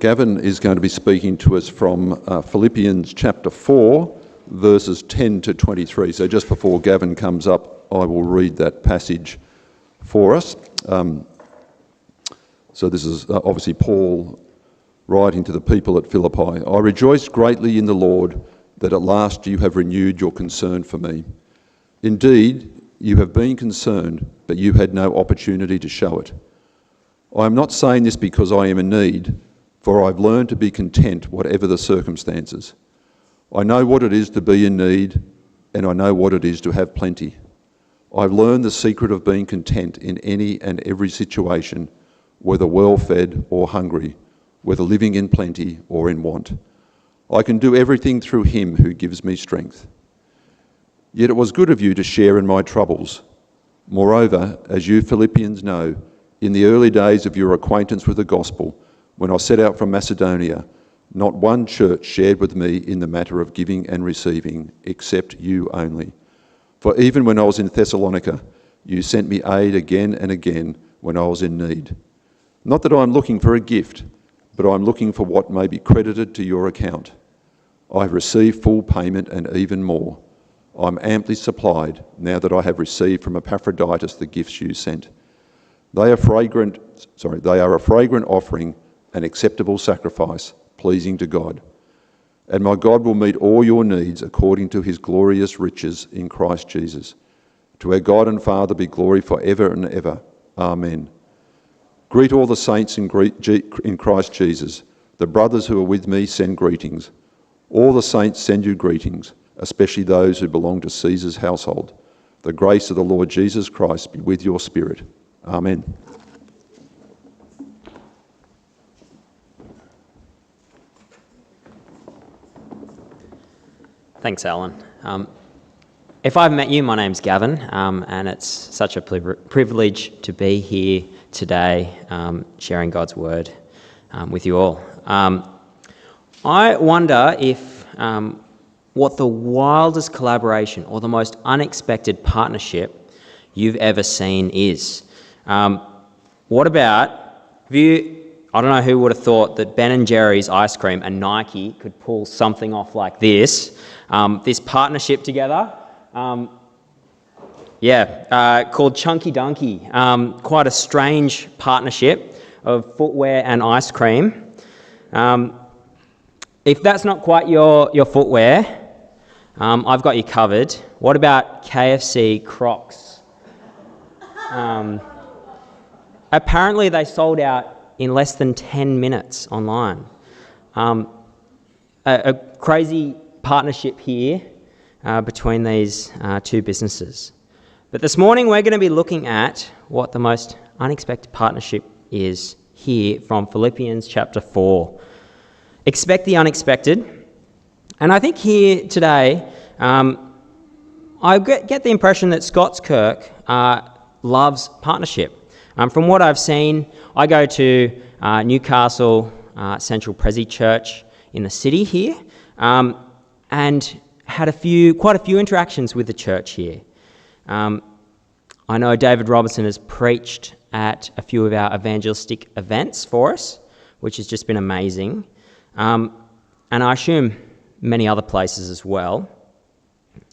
Gavin is going to be speaking to us from Philippians chapter 4, verses 10 to 23. So just before Gavin comes up, I will read that passage for us. So this is obviously Paul writing to the people at Philippi. I rejoice greatly in the Lord that at last you have renewed your concern for me. Indeed, you have been concerned, but you had no opportunity to show it. I am not saying this because I am in need, for I've learned to be content whatever the circumstances. I know what it is to be in need, and I know what it is to have plenty. I've learned the secret of being content in any and every situation, whether well-fed or hungry, whether living in plenty or in want. I can do everything through him who gives me strength. Yet it was good of you to share in my troubles. Moreover, as you Philippians know, in the early days of your acquaintance with the gospel, when I set out from Macedonia, not one church shared with me in the matter of giving and receiving, except you only. For even when I was in Thessalonica, you sent me aid again and again when I was in need. Not that I am looking for a gift, but I am looking for what may be credited to your account. I have received full payment and even more. I am amply supplied now that I have received from Epaphroditus the gifts you sent. They are a fragrant offering, an acceptable sacrifice, pleasing to God. And my God will meet all your needs according to his glorious riches in Christ Jesus. To our God and Father be glory forever and ever. Amen. Greet all the saints in Christ Jesus. The brothers who are with me send greetings. All the saints send you greetings, especially those who belong to Caesar's household. The grace of the Lord Jesus Christ be with your spirit. Amen. Thanks, Alan. If I've met you, my name's Gavin, and it's such a privilege to be here today sharing God's word with you all. I wonder if what the wildest collaboration or the most unexpected partnership you've ever seen is. What about, I don't know who would have thought that Ben & Jerry's ice cream and Nike could pull something off like this. This partnership together, called Chunky Dunky. Quite a strange partnership of footwear and ice cream. If that's not quite your footwear, I've got you covered. What about KFC Crocs? Apparently they sold out in less than 10 minutes online. A crazy partnership here between these two businesses. But this morning we're going to be looking at what the most unexpected partnership is here from Philippians chapter 4. Expect the unexpected. And I think here today, I get the impression that Scott's Kirk loves partnership. From what I've seen, I go to Newcastle Central Presi Church in the city here, and had quite a few interactions with the church here. I know David Robertson has preached at a few of our evangelistic events for us, which has just been amazing. And I assume many other places as well.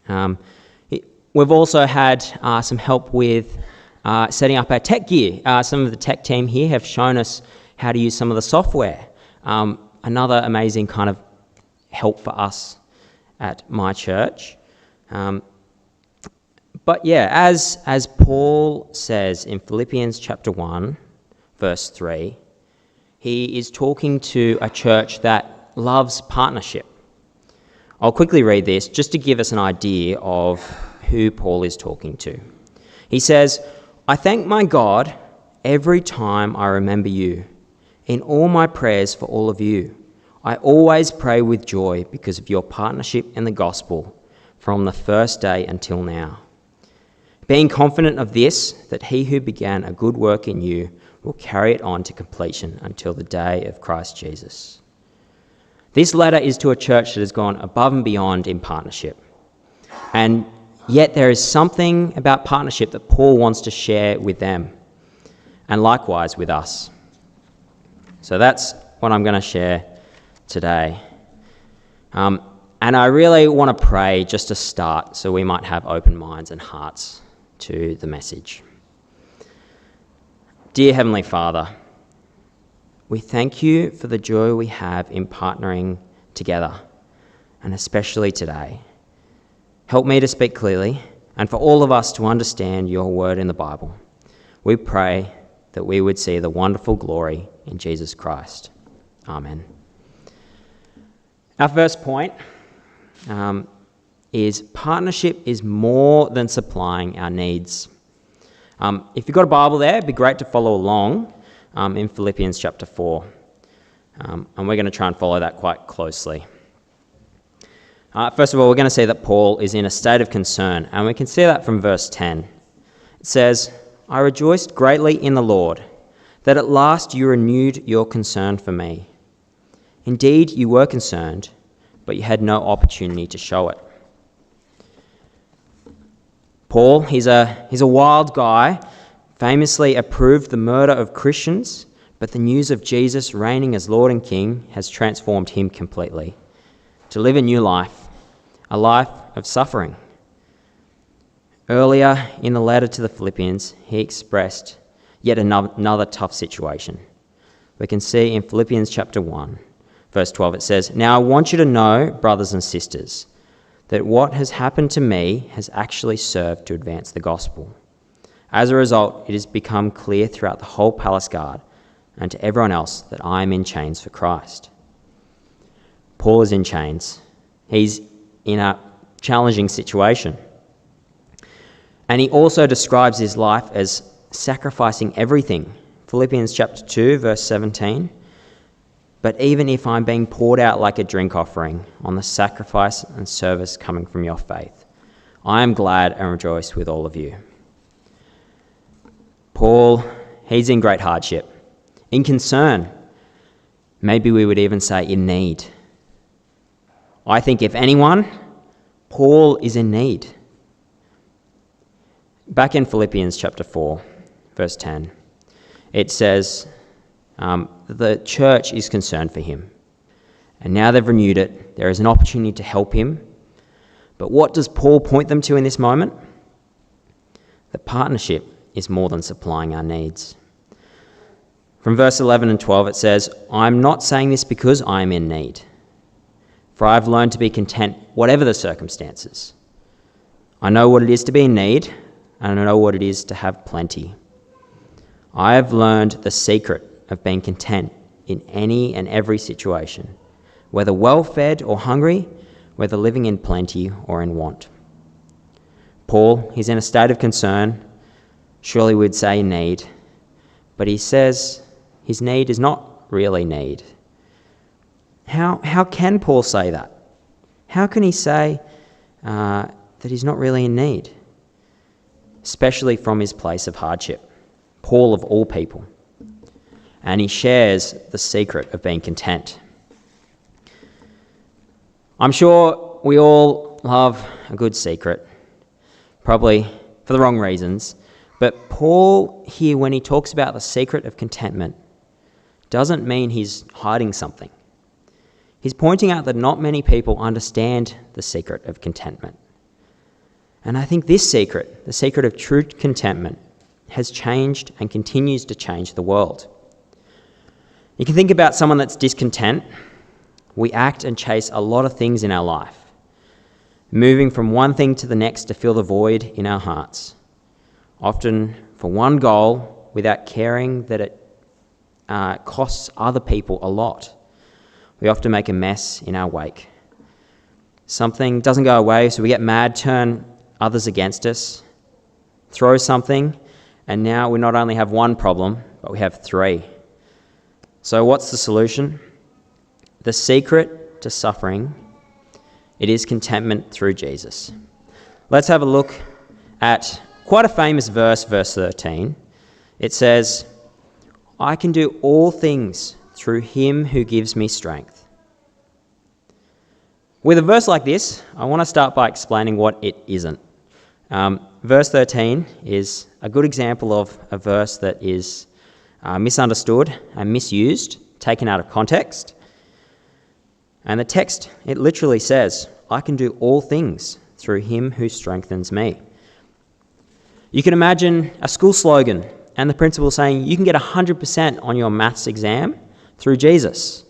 We've also had some help with setting up our tech gear. Some of the tech team here have shown us how to use some of the software. Another amazing kind of help for us at my church. But yeah, as Paul says in Philippians chapter 1, verse 3, he is talking to a church that loves partnership. I'll quickly read this just to give us an idea of who Paul is talking to. He says, I thank my God every time I remember you. In all my prayers for all of you, I always pray with joy because of your partnership in the gospel from the first day until now. Being confident of this, that he who began a good work in you will carry it on to completion until the day of Christ Jesus. This letter is to a church that has gone above and beyond in partnership. And yet there is something about partnership that Paul wants to share with them, and likewise with us. So that's what I'm going to share today. And I really want to pray just to start so we might have open minds and hearts to the message. Dear Heavenly Father, we thank you for the joy we have in partnering together, and especially today. Help me to speak clearly, and for all of us to understand your word in the Bible. We pray that we would see the wonderful glory in Jesus Christ. Amen. Our first point is partnership is more than supplying our needs. If you've got a Bible there, it'd be great to follow along in Philippians chapter 4. And we're going to try and follow that quite closely. First of all, we're going to see that Paul is in a state of concern, and we can see that from verse 10. It says, "I rejoiced greatly in the Lord, that at last you renewed your concern for me. Indeed, you were concerned, but you had no opportunity to show it." Paul, he's a wild guy, famously approved the murder of Christians, but the news of Jesus reigning as Lord and King has transformed him completely to live a new life, a life of suffering. Earlier in the letter to the Philippians, he expressed yet another tough situation. We can see in Philippians chapter 1, verse 12, it says, "Now I want you to know, brothers and sisters, that what has happened to me has actually served to advance the gospel. As a result, it has become clear throughout the whole palace guard and to everyone else that I am in chains for Christ." Paul is in chains. He's in a challenging situation. And he also describes his life as sacrificing everything. Philippians chapter 2, verse 17. "But even if I'm being poured out like a drink offering on the sacrifice and service coming from your faith, I am glad and rejoice with all of you." Paul, he's in great hardship, in concern. Maybe we would even say in need. I think if anyone, Paul is in need. Back in Philippians chapter 4, verse 10, it says the church is concerned for him. And now they've renewed it. There is an opportunity to help him. But what does Paul point them to in this moment? The partnership is more than supplying our needs. From verse 11 and 12 it says, "I'm not saying this because I am in need, for I've learned to be content whatever the circumstances. I know what it is to be in need, and I know what it is to have plenty. I have learned the secret of being content in any and every situation, whether well-fed or hungry, whether living in plenty or in want." Paul, he's in a state of concern, surely we'd say need, but he says his need is not really need. How can Paul say that? How can he say that he's not really in need? Especially from his place of hardship. Paul of all people. And he shares the secret of being content. I'm sure we all love a good secret, probably for the wrong reasons, but Paul here, when he talks about the secret of contentment, doesn't mean he's hiding something. He's pointing out that not many people understand the secret of contentment. And I think this secret, the secret of true contentment, has changed and continues to change the world. You can think about someone that's discontent. We act and chase a lot of things in our life, moving from one thing to the next to fill the void in our hearts, often for one goal without caring that it costs other people a lot. We often make a mess in our wake. Something doesn't go away, so we get mad, turn others against us, throw something, and now we not only have one problem, but we have three. So what's the solution? The secret to suffering, it is contentment through Jesus. Let's have a look at quite a famous verse, verse 13. It says, "I can do all things through him who gives me strength." With a verse like this, I want to start by explaining what it isn't. Verse 13 is a good example of a verse that is misunderstood and misused taken out of context. And the text, it literally says, I can do all things through him who strengthens me. You can imagine a school slogan and the principal saying, you can get 100% on your maths exam through Jesus.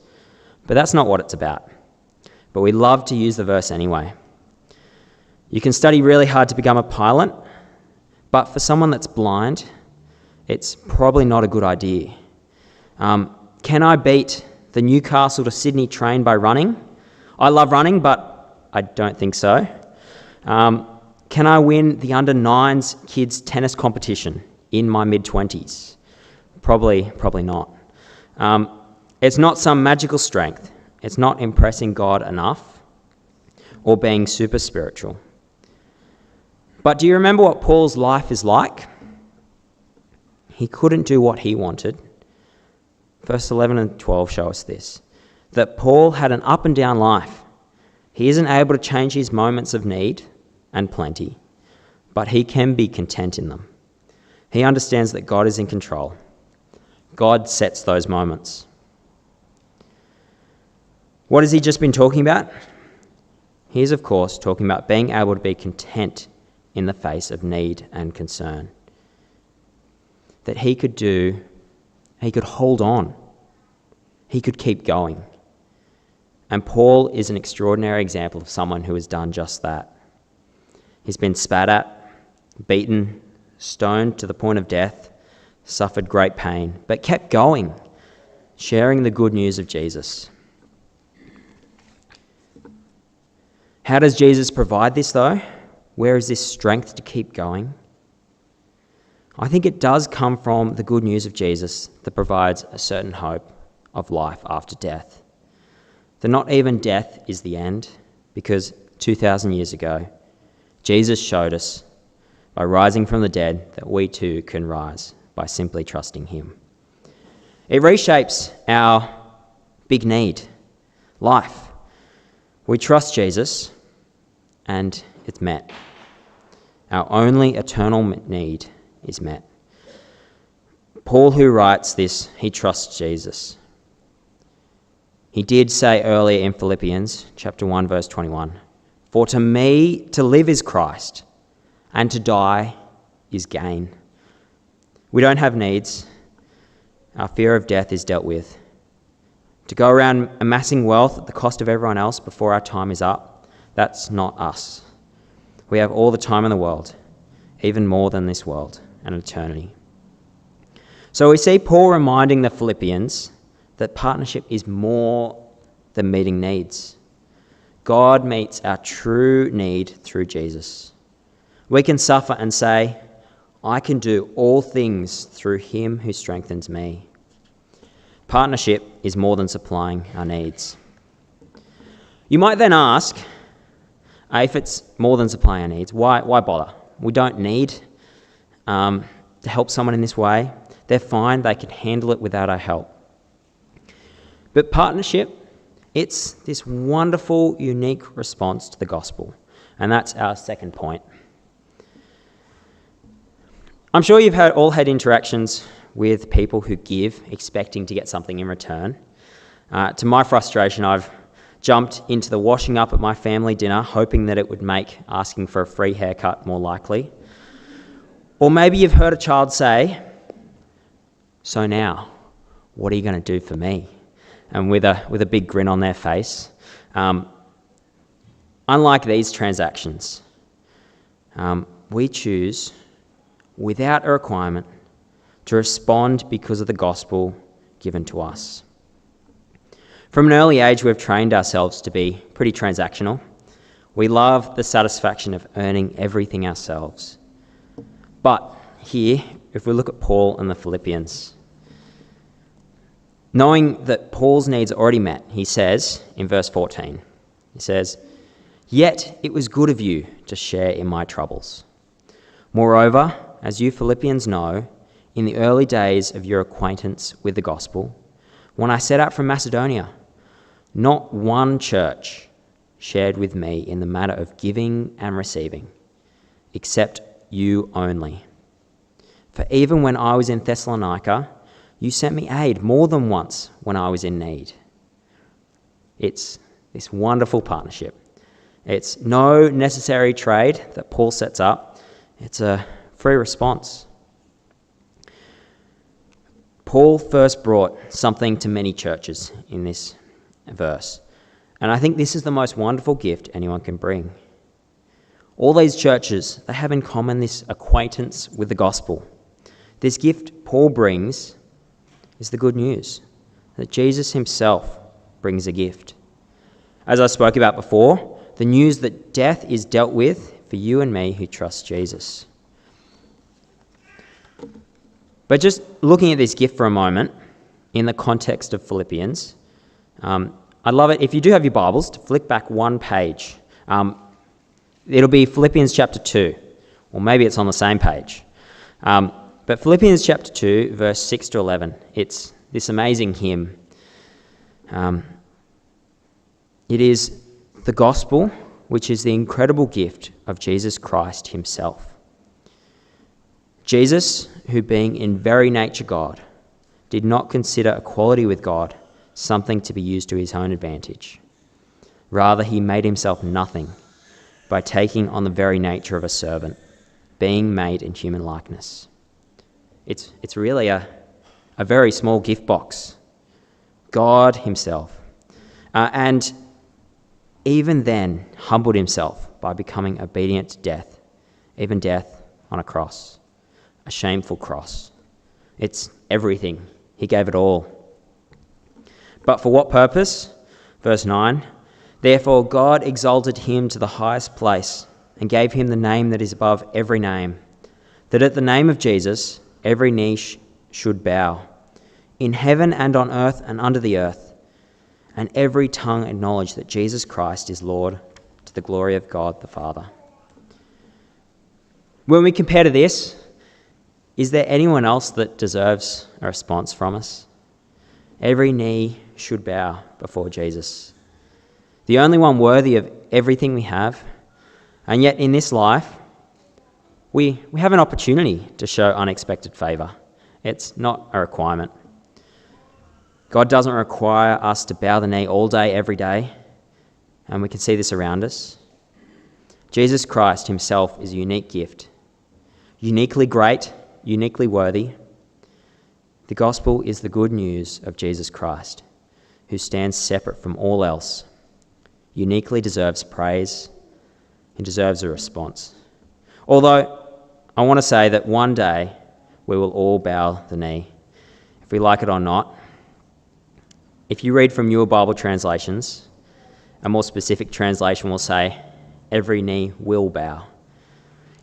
But that's not what it's about. But we love to use the verse anyway. You can study really hard to become a pilot, but for someone that's blind, it's probably not a good idea. Can I beat the Newcastle to Sydney train by running? I love running, but I don't think so. Can I win the under-9s kids tennis competition in my mid-20s? Probably not. It's not some magical strength. It's not impressing God enough or being super spiritual. But do you remember what Paul's life is like? He couldn't do what he wanted. Verse 11 and 12 show us this, that Paul had an up and down life. He isn't able to change his moments of need and plenty, but he can be content in them. He understands that God is in control. God sets those moments. What has he just been talking about? He's, of course, talking about being able to be content in the face of need and concern. That he could hold on. He could keep going. And Paul is an extraordinary example of someone who has done just that. He's been spat at, beaten, stoned to the point of death, suffered great pain, but kept going, sharing the good news of Jesus. How does Jesus provide this, though? Where is this strength to keep going? I think it does come from the good news of Jesus that provides a certain hope of life after death. That not even death is the end, because 2,000 years ago, Jesus showed us by rising from the dead that we too can rise by simply trusting him. It reshapes our big need, life. We trust Jesus and it's met. Our only eternal need is met. Paul, who writes this, he trusts Jesus. He did say earlier in Philippians chapter 1, verse 21, "For to me to live is Christ, and to die is gain." We don't have needs. Our fear of death is dealt with. To go around amassing wealth at the cost of everyone else before our time is up, that's not us. We have all the time in the world, even more than this world and eternity. So we see Paul reminding the Philippians that partnership is more than meeting needs. God meets our true need through Jesus. We can suffer and say, I can do all things through him who strengthens me. Partnership is more than supplying our needs. You might then ask, if it's more than supplying our needs, why bother? We don't need to help someone in this way. They're fine, they can handle it without our help. But partnership, it's this wonderful, unique response to the gospel. And that's our second point. I'm sure you've all had interactions with people who give, expecting to get something in return. To my frustration, I've jumped into the washing up at my family dinner, hoping that it would make asking for a free haircut more likely. Or maybe you've heard a child say, "So now, what are you going to do for me?" And with a big grin on their face. Unlike these transactions, we choose, without a requirement, to respond because of the gospel given to us. From an early age, we've trained ourselves to be pretty transactional. We love the satisfaction of earning everything ourselves. But here, if we look at Paul and the Philippians, knowing that Paul's needs are already met, he says in verse 14, he says, "Yet it was good of you to share in my troubles. Moreover, as you Philippians know, in the early days of your acquaintance with the gospel, when I set out from Macedonia, not one church shared with me in the matter of giving and receiving, except you only. For even when I was in Thessalonica, You sent me aid more than once when I was in need. It's this wonderful partnership. It's no necessary trade that Paul sets up. It's a free response. Paul first brought something to many churches in this verse, and I think this is the most wonderful gift anyone can bring. All these churches, they have in common this acquaintance with the gospel. This gift Paul brings is the good news that Jesus himself brings a gift. As I spoke about before, the news that death is dealt with for you and me who trust Jesus. But just looking at this gift for a moment, in the context of Philippians, I'd love it if you do have your Bibles to flick back one page. It'll be Philippians chapter 2, or maybe it's on the same page. But Philippians chapter 2, verse 6 to 11, it's this amazing hymn. It is the gospel, which is the incredible gift of Jesus Christ himself. Jesus, who being in very nature God, did not consider equality with God something to be used to his own advantage. Rather, he made himself nothing by taking on the very nature of a servant, being made in human likeness. It's really a very small gift box. God himself. And even then humbled himself by becoming obedient to death, even death on a cross. A shameful cross. It's everything. He gave it all. But for what purpose? Verse 9, therefore God exalted him to the highest place and gave him the name that is above every name, that at the name of Jesus every knee should bow, in heaven and on earth and under the earth, and every tongue acknowledge that Jesus Christ is Lord, to the glory of God the Father. When we compare to this, is there anyone else that deserves a response from us? Every knee should bow before Jesus, the only one worthy of everything we have. And yet in this life, we have an opportunity to show unexpected favour. It's not a requirement. God doesn't require us to bow the knee all day, every day, and we can see this around us. Jesus Christ himself is a unique gift, uniquely great, uniquely worthy. The gospel is the good news of Jesus Christ, who stands separate from all else, uniquely deserves praise and deserves a response. Although I want to say that one day we will all bow the knee, if we like it or not. If you read from newer Bible translations, a more specific translation will say, every knee will bow.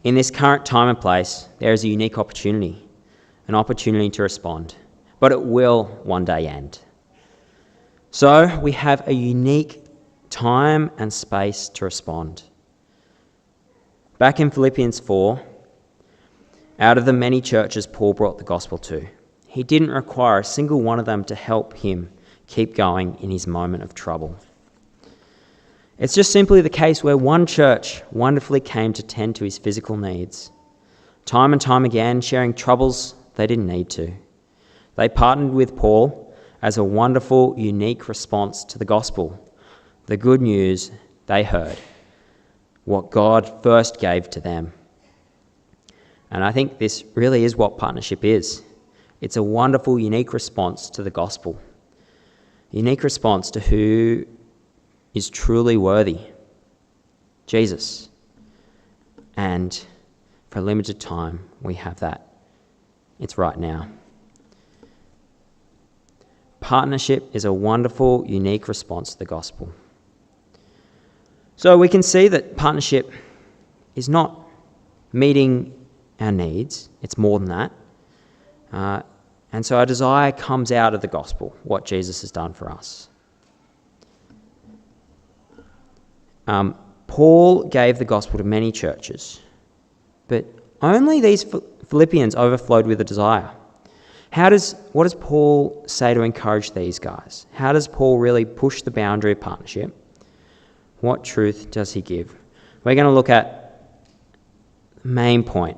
In this current time and place, there is a unique opportunity, an opportunity to respond, but it will one day end. So we have a unique time and space to respond. Back in Philippians 4, out of the many churches Paul brought the gospel to, he didn't require a single one of them to help him keep going in his moment of trouble. It's just simply the case where one church wonderfully came to tend to his physical needs, time and time again sharing troubles they didn't need to. They partnered with Paul as a wonderful, unique response to the gospel, the good news they heard, what God first gave to them. And I think this really is what partnership is. It's a wonderful, unique response to the gospel, a unique response to who is truly worthy, Jesus. And for a limited time, we have that. It's right now. Partnership is a wonderful, unique response to the gospel. So we can see that partnership is not meeting our needs, it's more than that. And so our desire comes out of the gospel, what Jesus has done for us. Paul gave the gospel to many churches, but only these Philippians overflowed with a desire. What does Paul say to encourage these guys? How does Paul really push the boundary of partnership? What truth does he give? We're going to look at the main point,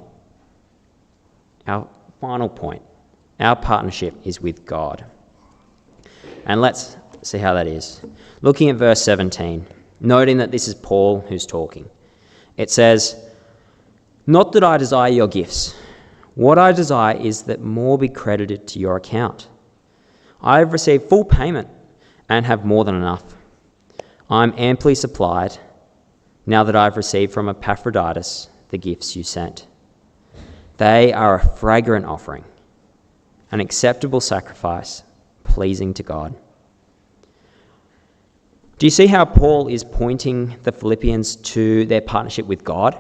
our final point, Our partnership is with God. And let's see how that is. Looking at verse 17, noting that this is Paul who's talking. It says, "Not that I desire your gifts. What I desire is that more be credited to your account. I have received full payment and have more than enough. I am amply supplied now that I have received from Epaphroditus the gifts you sent. They are a fragrant offering, an acceptable sacrifice, pleasing to God." Do you see how Paul is pointing the Philippians to their partnership with God?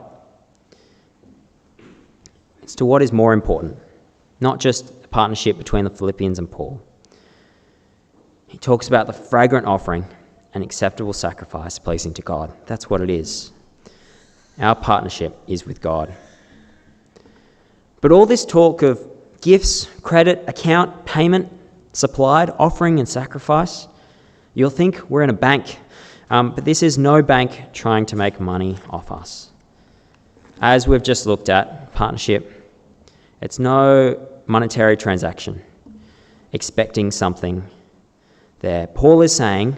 It's to what is more important, not just a partnership between the Philippians and Paul. He talks about the fragrant offering, an acceptable sacrifice, pleasing to God. That's what it is. Our partnership is with God. But all this talk of gifts, credit, account, payment, supplied, offering and sacrifice, you'll think we're in a bank, but this is no bank trying to make money off us. As we've just looked at, partnership, it's no monetary transaction, expecting something there. Paul is saying,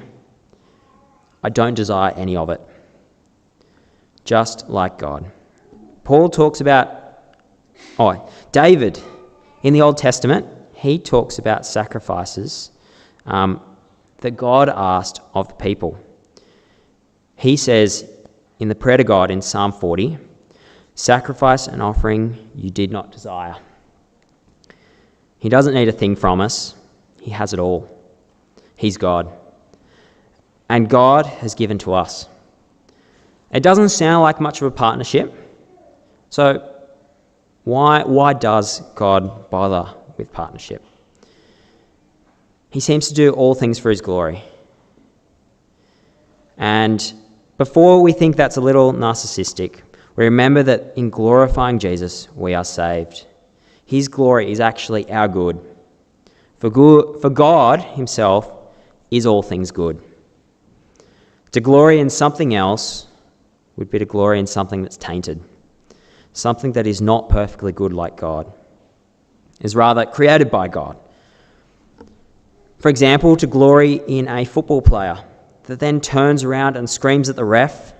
I don't desire any of it, just like God. Paul talks about, David in the Old Testament, he talks about sacrifices that God asked of the people. He says in the prayer to God in Psalm 40, "Sacrifice and offering you did not desire." He doesn't need a thing from us. He has it all. He's God. And God has given to us. It doesn't sound like much of a partnership. So why does God bother with partnership? He seems to do all things for his glory. And before we think that's a little narcissistic, we remember that in glorifying Jesus, we are saved. His glory is actually our good. For God himself is all things good. To glory in something else would be to glory in something that's tainted, something that is not perfectly good like God, is rather created by God. For example, to glory in a football player that then turns around and screams at the ref,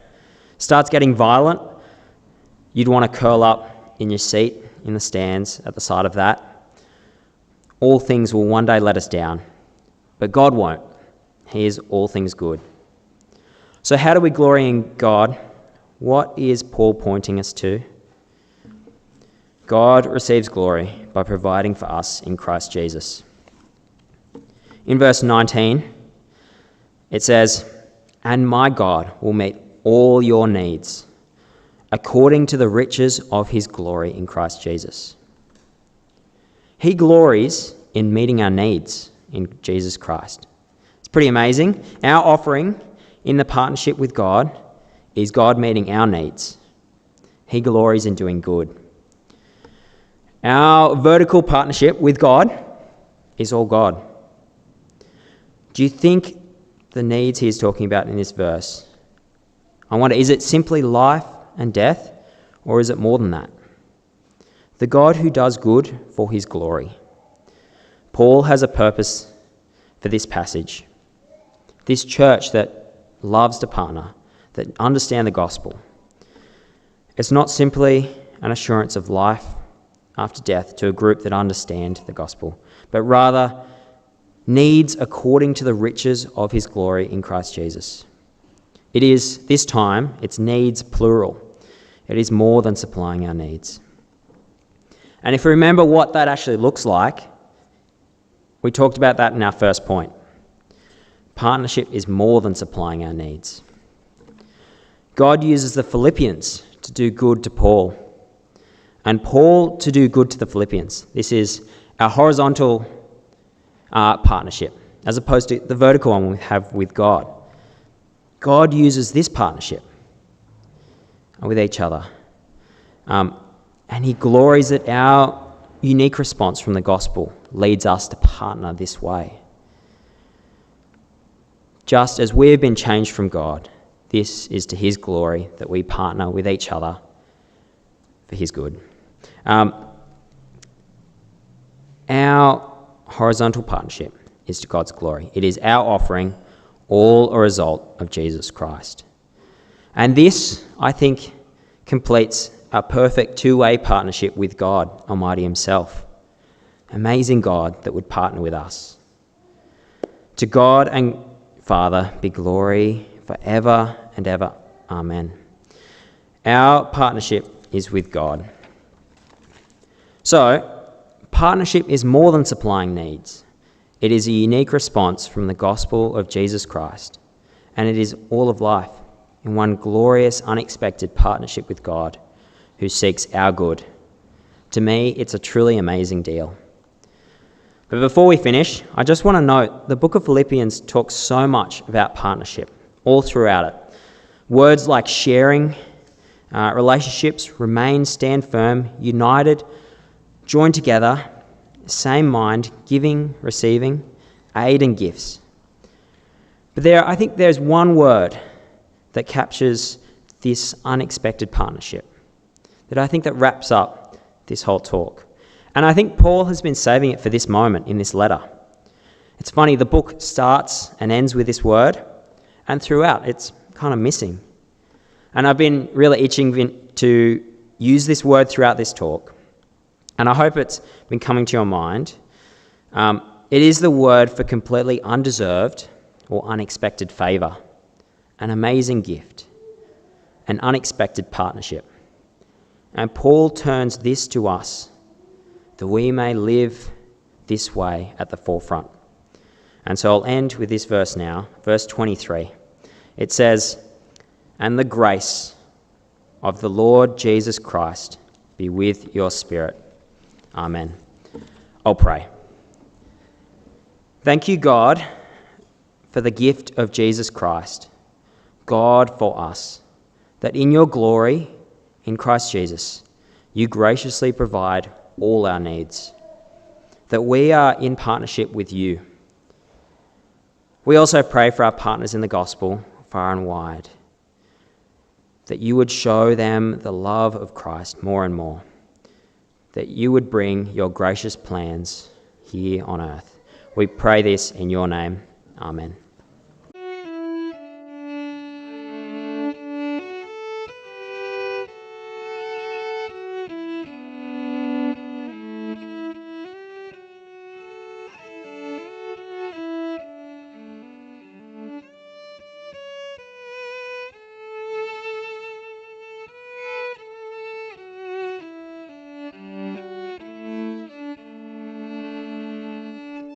starts getting violent, you'd want to curl up in your seat in the stands at the side of that. All things will one day let us down, but God won't. He is all things good. So how do we glory in God? What is Paul pointing us to? God receives glory by providing for us in Christ Jesus. In verse 19, it says, "And my God will meet all your needs according to the riches of his glory in Christ Jesus." He glories in meeting our needs in Jesus Christ. It's pretty amazing. Our offering in the partnership with God is God meeting our needs. He glories in doing good. Our vertical partnership with God is all God. Do you think the needs he is talking about in this verse, I wonder, is it simply life and death, or is it more than that? The God who does good for his glory. Paul has a purpose for this passage. This church that loves to partner, that understand the gospel. It's not simply an assurance of life after death to a group that understand the gospel, but rather needs according to the riches of his glory in Christ Jesus. It is, this time, it's needs plural. It is more than supplying our needs. And if we remember what that actually looks like, we talked about that in our first point. Partnership is more than supplying our needs. God uses the Philippians to do good to Paul, and Paul to do good to the Philippians. This is our horizontal partnership, as opposed to the vertical one we have with God. God uses this partnership with each other, and he glories that our unique response from the gospel leads us to partner this way. Just as we have been changed from God, this is to his glory that we partner with each other for his good. Our horizontal partnership is to God's glory. It is our offering, all a result of Jesus Christ. And this, I think, completes a perfect two-way partnership with God Almighty himself. Amazing God that would partner with us. To God and Father be glory forever and ever. Amen. Our partnership is with God. So, partnership is more than supplying needs. It is a unique response from the gospel of Jesus Christ, and it is all of life in one glorious, unexpected partnership with God who seeks our good. To me, it's a truly amazing deal. But before we finish, I just want to note the book of Philippians talks so much about partnership all throughout it. Words like sharing, relationships, remain, stand firm, united, joined together, same mind, giving, receiving, aid and gifts. But I think there's one word that captures this unexpected partnership that I think that wraps up this whole talk. And I think Paul has been saving it for this moment in this letter. It's funny, the book starts and ends with this word, and throughout it's kind of missing. And I've been really itching to use this word throughout this talk. And I hope it's been coming to your mind. It is the word for completely undeserved or unexpected favour, an amazing gift, an unexpected partnership. And Paul turns this to us, that we may live this way at the forefront. And so I'll end with this verse now, verse 23. It says, "And the grace of the Lord Jesus Christ be with your spirit." Amen. I'll pray. Thank you, God, for the gift of Jesus Christ, God for us, that in your glory, in Christ Jesus, you graciously provide all our needs, that we are in partnership with you. We also pray for our partners in the gospel, far and wide, that you would show them the love of Christ more and more, that you would bring your gracious plans here on earth. We pray this in your name. Amen.